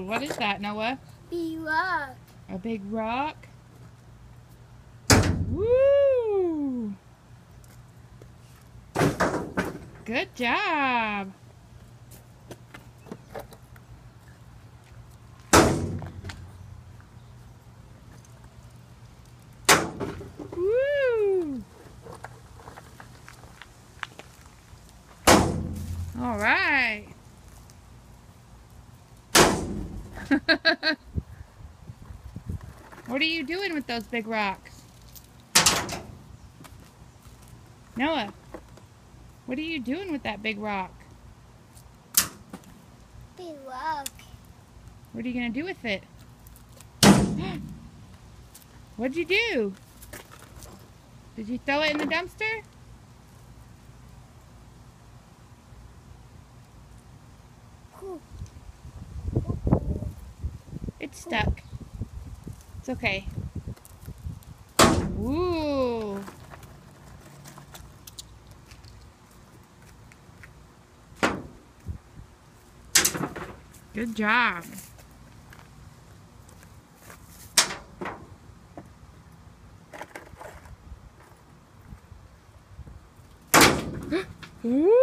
What is that, Noah? Big rock. A big rock? Woo! Good job. Woo! All right. What are you doing with those big rocks? Noah, what are you doing with that big rock? Big rock. What are you going to do with it? What'd you do? Did you throw it in the dumpster? It's stuck. It's okay. Ooh. Good job. Ooh.